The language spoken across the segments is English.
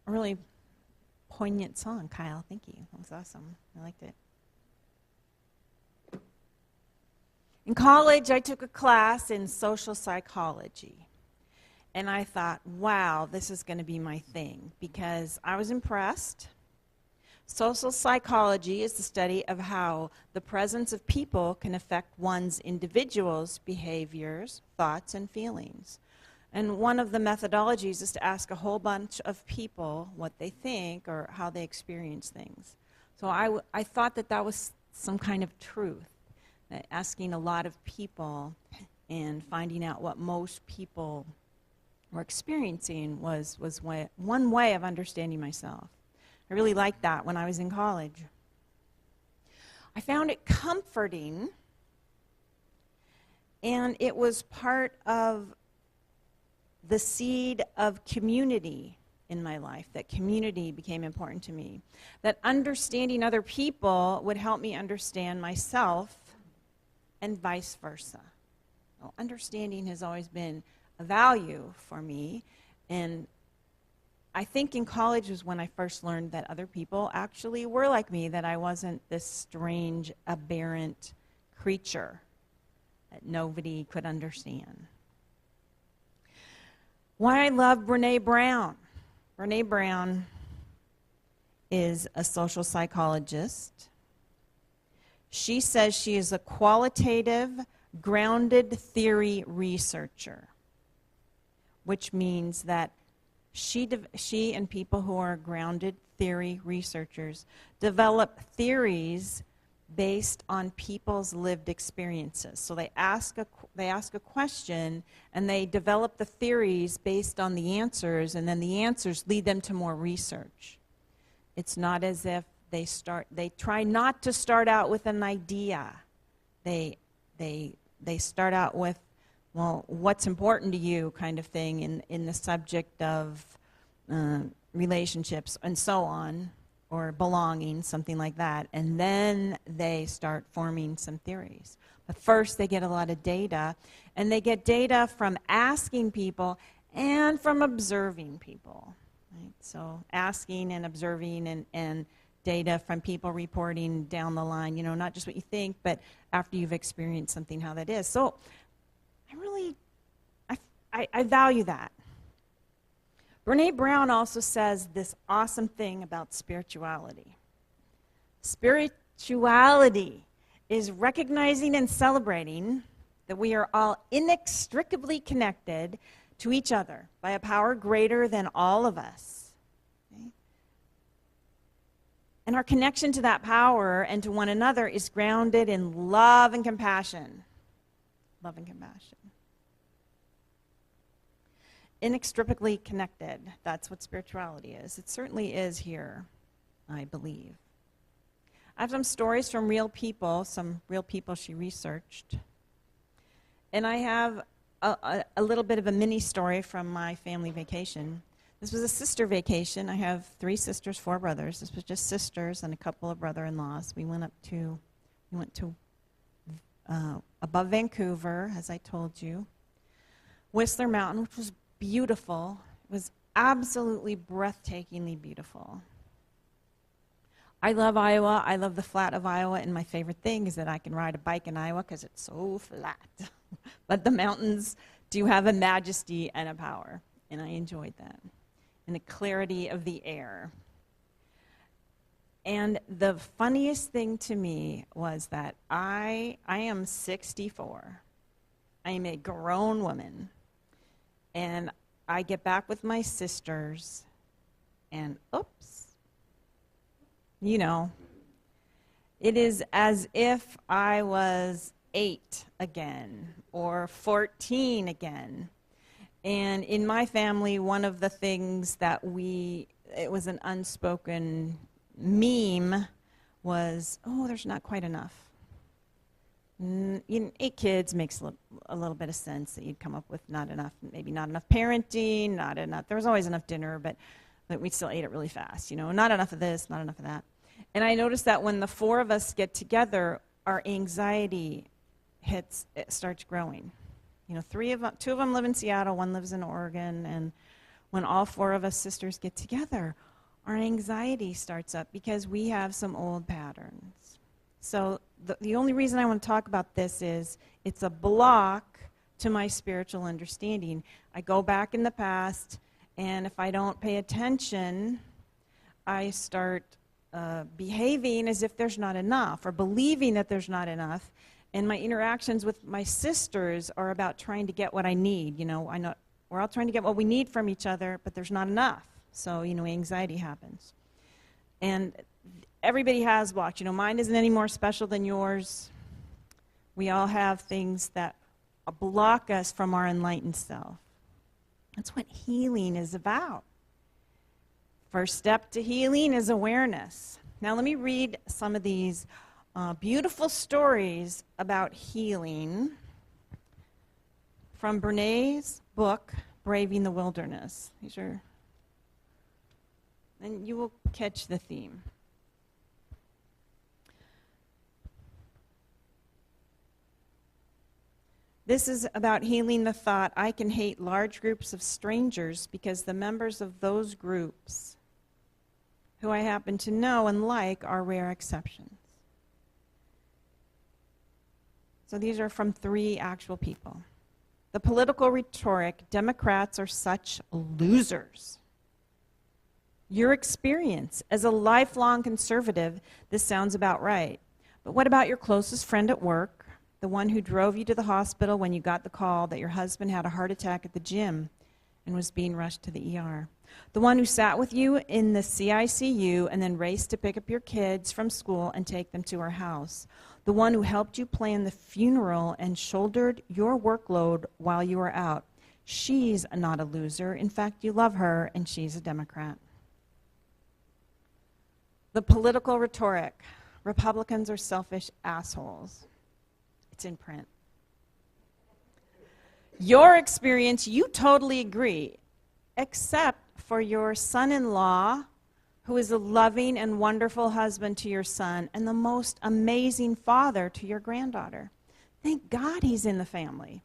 a really poignant song, Kyle. Thank you. That was awesome. I liked it. In college, I took a class in social psychology. And I thought, wow, this is going to be my thing, because I was impressed. Social psychology is the study of how the presence of people can affect one's individual's behaviors, thoughts, and feelings. And one of the methodologies is to ask a whole bunch of people what they think or how they experience things. So I thought that was some kind of truth, that asking a lot of people and finding out what most people were experiencing was one way of understanding myself. I really liked that when I was in college. I found it comforting, and it was part of the seed of community in my life, that community became important to me, that understanding other people would help me understand myself and vice versa. Well, understanding has always been a value for me, and I think in college was when I first learned that other people actually were like me, that I wasn't this strange, aberrant creature that nobody could understand. Why I love Brené Brown. Brené Brown is a social psychologist. She says she is a qualitative, grounded theory researcher, which means that she and people who are grounded theory researchers develop theories based on people's lived experiences. So they ask a question, and they develop the theories based on the answers, and then the answers lead them to more research. It's not as if they try not to start out with an idea. They start out with, well, what's important to you, kind of thing, in the subject of relationships and so on, or belonging, something like that, and then they start forming some theories. But first they get a lot of data, and they get data from asking people and from observing people. Right? So asking and observing and data from people reporting down the line, not just what you think, but after you've experienced something, how that is. So I value that. Brené Brown also says this awesome thing about spirituality. Spirituality is recognizing and celebrating that we are all inextricably connected to each other by a power greater than all of us. Okay? And our connection to that power and to one another is grounded in love and compassion. Love and compassion. Inextricably connected. That's what spirituality is. It certainly is here, I believe. I have some stories from some real people she researched. And I have a little bit of a mini story from my family vacation. This was a sister vacation. I have 3 sisters, 4 brothers. This was just sisters and a couple of brother-in-laws. We went to above Vancouver, as I told you. Whistler Mountain, which was beautiful. It was absolutely breathtakingly beautiful. I love Iowa. I love the flat of Iowa, and my favorite thing is that I can ride a bike in Iowa because it's so flat. But the mountains do have a majesty and a power, and I enjoyed that. And the clarity of the air. And the funniest thing to me was that I am 64. I am a grown woman. And I get back with my sisters, and oops, it is as if I was 8 again, or 14 again. And in my family, one of the things that it was an unspoken meme was, oh, there's not quite enough. 8 kids makes a little bit of sense that you'd come up with not enough, maybe not enough parenting, not enough. There was always enough dinner, but we still ate it really fast. Not enough of this, not enough of that. And I noticed that when the 4 of us get together, our anxiety starts growing. 2 of them live in Seattle, 1 lives in Oregon, and when all four of us sisters get together, our anxiety starts up because we have some old patterns. So the only reason I want to talk about this is it's a block to my spiritual understanding. I go back in the past, and if I don't pay attention, I start behaving as if there's not enough, or believing that there's not enough. And my interactions with my sisters are about trying to get what I need. I know we're all trying to get what we need from each other, but there's not enough. So, anxiety happens. And everybody has blocks. Mine isn't any more special than yours. We all have things that block us from our enlightened self. That's what healing is about. First step to healing is awareness. Now let me read some of these beautiful stories about healing from Brené's book, Braving the Wilderness. And you will catch the theme. This is about healing the thought, I can hate large groups of strangers because the members of those groups who I happen to know and like are rare exceptions. So these are from 3 actual people. The political rhetoric, Democrats are such losers. Your experience as a lifelong conservative, this sounds about right. But what about your closest friend at work, the one who drove you to the hospital when you got the call that your husband had a heart attack at the gym and was being rushed to the ER? The one who sat with you in the CICU and then raced to pick up your kids from school and take them to her house? The one who helped you plan the funeral and shouldered your workload while you were out? She's not a loser. In fact, you love her, and she's a Democrat. The political rhetoric. Republicans are selfish assholes. It's in print. Your experience, you totally agree, except for your son-in-law, who is a loving and wonderful husband to your son and the most amazing father to your granddaughter. Thank God he's in the family.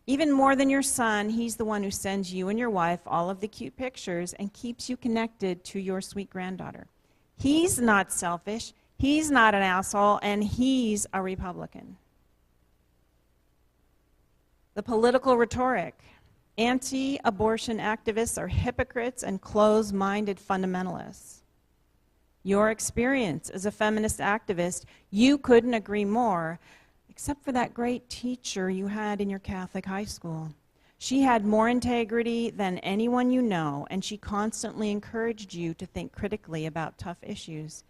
Even more than your son, he's the one who sends you and your wife all of the cute pictures and keeps you connected to your sweet granddaughter. He's not selfish, he's not an asshole, and he's a Republican. The political rhetoric. Anti-abortion activists are hypocrites and closed-minded fundamentalists. Your experience as a feminist activist, you couldn't agree more, except for that great teacher you had in your Catholic high school. She had more integrity than anyone you know, and she constantly encouraged you to think critically about tough issues,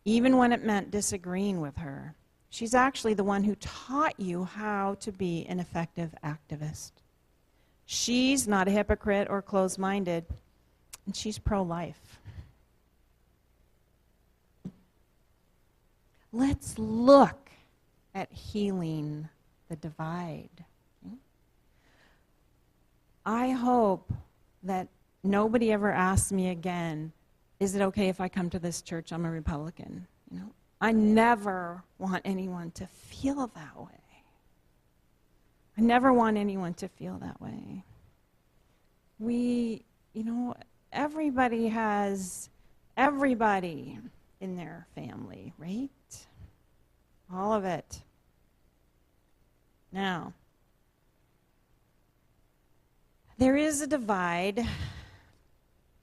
even when it meant disagreeing with her. She's actually the one who taught you how to be an effective activist. She's not a hypocrite or closed-minded, and she's pro-life. Let's look at healing the divide. I hope that nobody ever asks me again, is it okay if I come to this church? I'm a Republican. I never want anyone to feel that way. I never want anyone to feel that way. Everybody has everybody in their family, right? All of it. Now, there is a divide.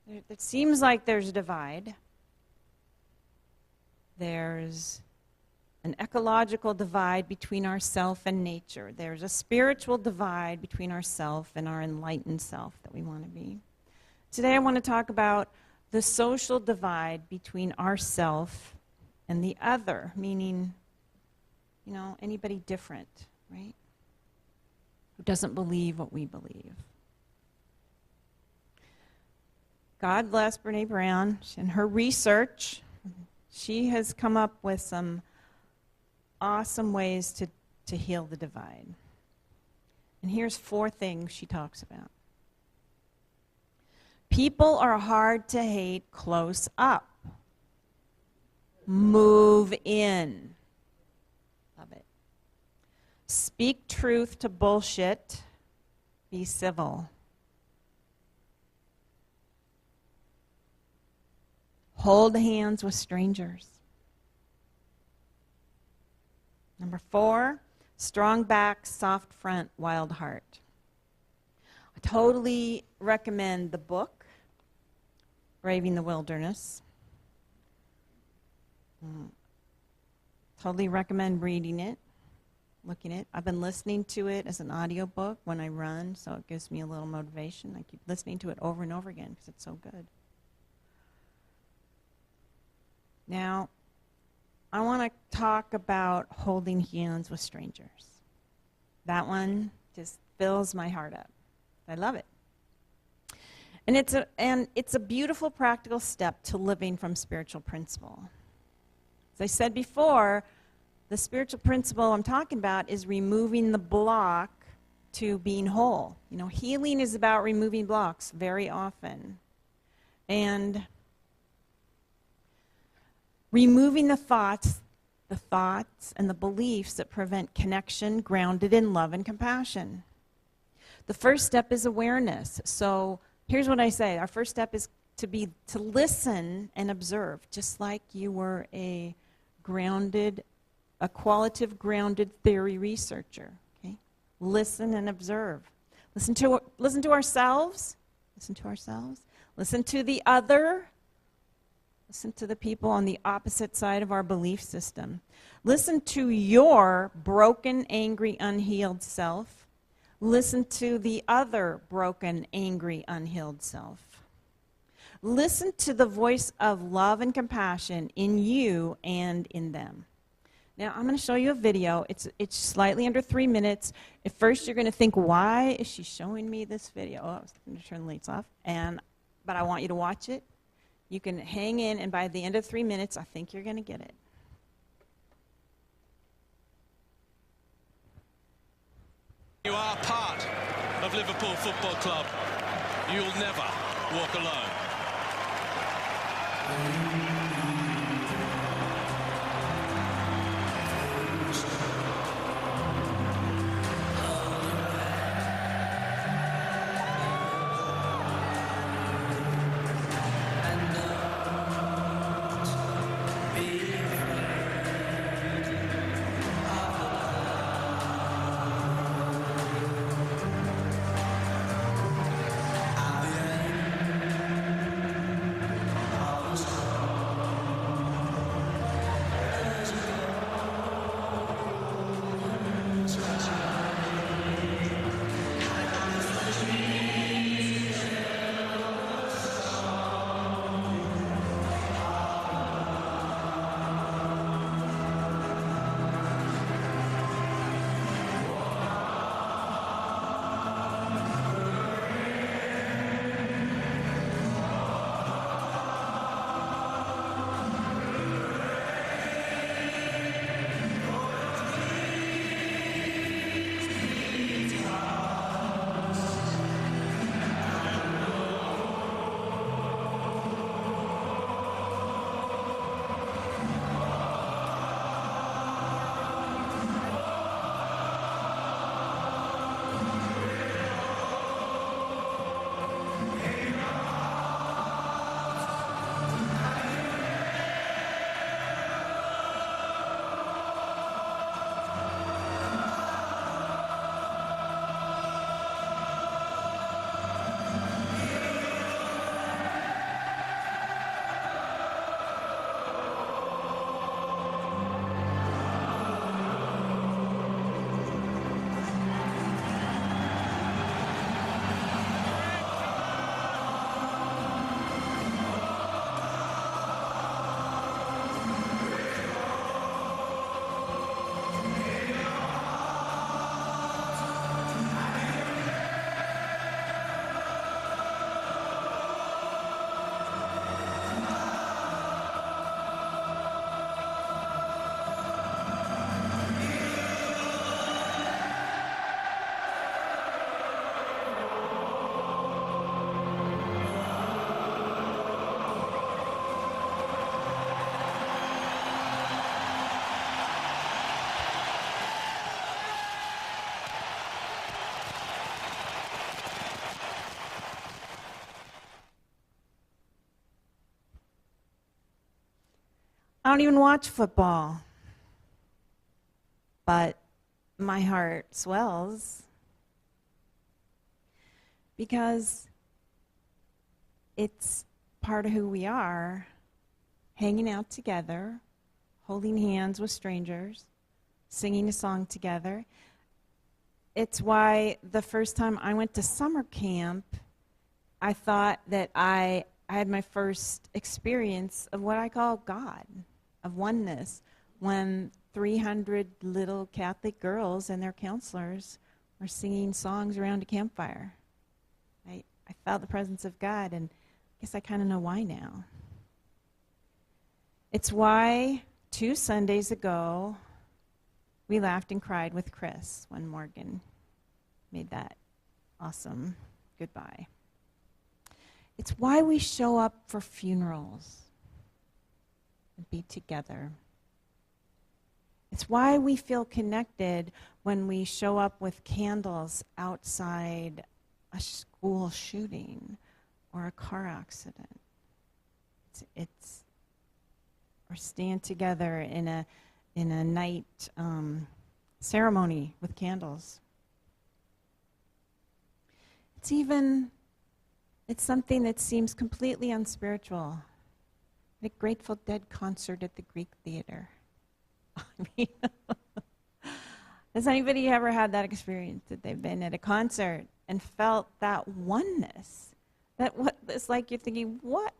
It seems like there's a divide. There's an ecological divide between ourself and nature. There's a spiritual divide between ourself and our enlightened self that we want to be. Today I want to talk about the social divide between ourself and the other, meaning, anybody different, right? Who doesn't believe what we believe. God bless Brené Brown and her research. She has come up with some awesome ways to heal the divide. And here's 4 things she talks about. People are hard to hate close up. Move in. Love it. Speak truth to bullshit. Be civil. Hold hands with strangers. Number 4, strong back, soft front, wild heart. I totally recommend the book, Braving the Wilderness. Totally recommend reading it, looking at it. I've been listening to it as an audiobook when I run, so it gives me a little motivation. I keep listening to it over and over again because it's so good. Now, I want to talk about holding hands with strangers. That one just fills my heart up. I love it. And it's a beautiful practical step to living from spiritual principle. As I said before, the spiritual principle I'm talking about is removing the block to being whole. You know, healing is about removing blocks very often. And removing the thoughts and the beliefs that prevent connection grounded in love and compassion. The first step is awareness. So here's what I say. Our first step is to listen and observe, just like you were a qualitative grounded theory researcher. Okay? Listen and observe. Listen to ourselves. Listen to ourselves. Listen to the other. Listen to the people on the opposite side of our belief system. Listen to your broken, angry, unhealed self. Listen to the other broken, angry, unhealed self. Listen to the voice of love and compassion in you and in them. Now, I'm going to show you a video. It's slightly under 3 minutes. At first, you're going to think, why is she showing me this video? Oh, I was going to turn the lights off. But I want you to watch it. You can hang in, and by the end of 3 minutes, I think you're going to get it. You are part of Liverpool Football Club. You'll never walk alone. I don't even watch football. But my heart swells because it's part of who we are, hanging out together, holding hands with strangers, singing a song together. It's why the first time I went to summer camp, I thought that I had my first experience of what I call God, of oneness, when 300 little Catholic girls and their counselors were singing songs around a campfire. I felt the presence of God, and I guess I kind of know why now. It's why 2 Sundays ago, we laughed and cried with Chris when Morgan made that awesome goodbye. It's why we show up for funerals and be together. It's why we feel connected when we show up with candles outside a school shooting or a car accident. It's or stand together in a night ceremony with candles. It's something that seems completely unspiritual. The Grateful Dead concert at the Greek Theater. I mean, has anybody ever had that experience, that they've been at a concert and felt that oneness? It's like you're thinking, what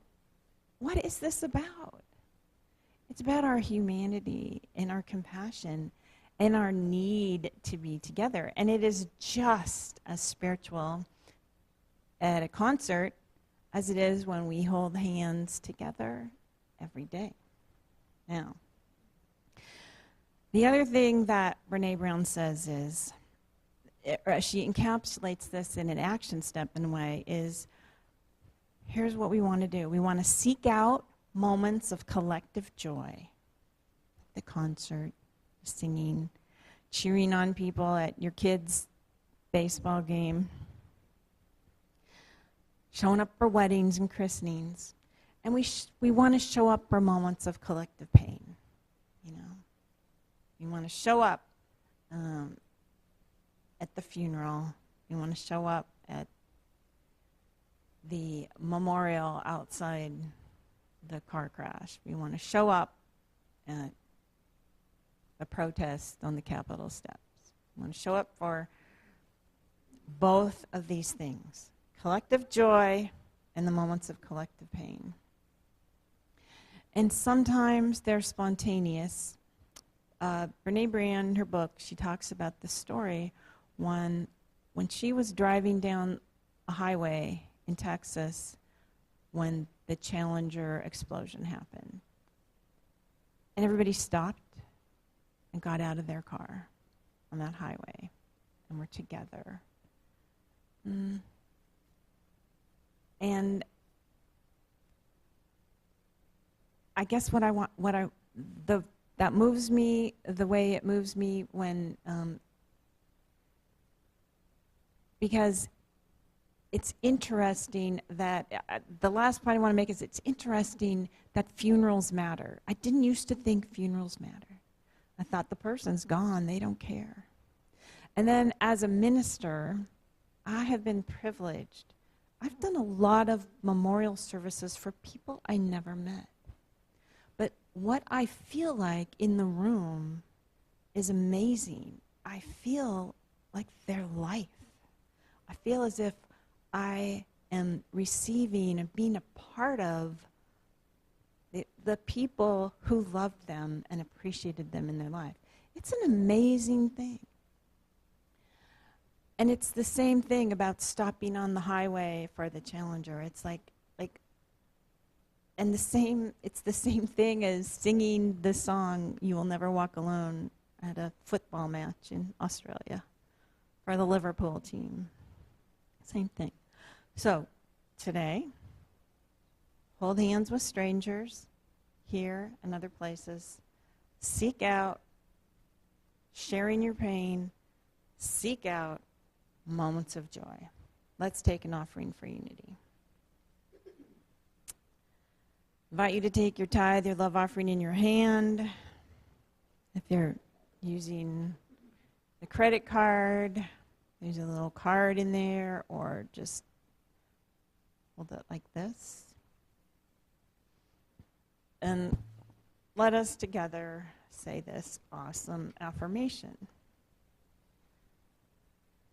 is this about? It's about our humanity and our compassion and our need to be together. And it is just as spiritual at a concert as it is when we hold hands together every day. Now, the other thing that Brené Brown says is, she encapsulates this in an action step in a way, is here's what we want to do. We want to seek out moments of collective joy. The concert, singing, cheering on people at your kids' baseball game, showing up for weddings and christenings. And we want to show up for moments of collective pain, you know. We want to show up at the funeral. We want to show up at the memorial outside the car crash. We want to show up at the protest on the Capitol steps. We want to show up for both of these things, collective joy and the moments of collective pain. And sometimes they're spontaneous. Brené Brown, in her book, she talks about the story when she was driving down a highway in Texas when the Challenger explosion happened. And everybody stopped and got out of their car on that highway and were together. And I guess that moves me the way it moves me when, because it's interesting that, the last point I want to make is it's interesting that funerals matter. I didn't used to think funerals matter. I thought the person's gone, they don't care. And then as a minister, I have been privileged. I've done a lot of memorial services for people I never met. But what I feel like in the room is amazing. I feel like their life. I feel as if I am receiving and being a part of the people who loved them and appreciated them in their life. It's an amazing thing. And it's the same thing about stopping on the highway for the Challenger. It's it's the same thing as singing the song "You Will Never Walk Alone" at a football match in Australia for the Liverpool team. Same thing. So, today, hold hands with strangers here and other places. Seek out sharing your pain. Seek out moments of joy. Let's take an offering for unity. Invite you to take your tithe, your love offering in your hand. If you're using the credit card, there's a little card in there, or just hold it like this. And let us together say this awesome affirmation.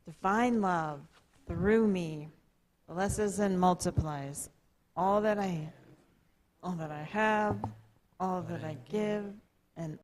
Divine love through me blesses and multiplies all that I have, all that I give, and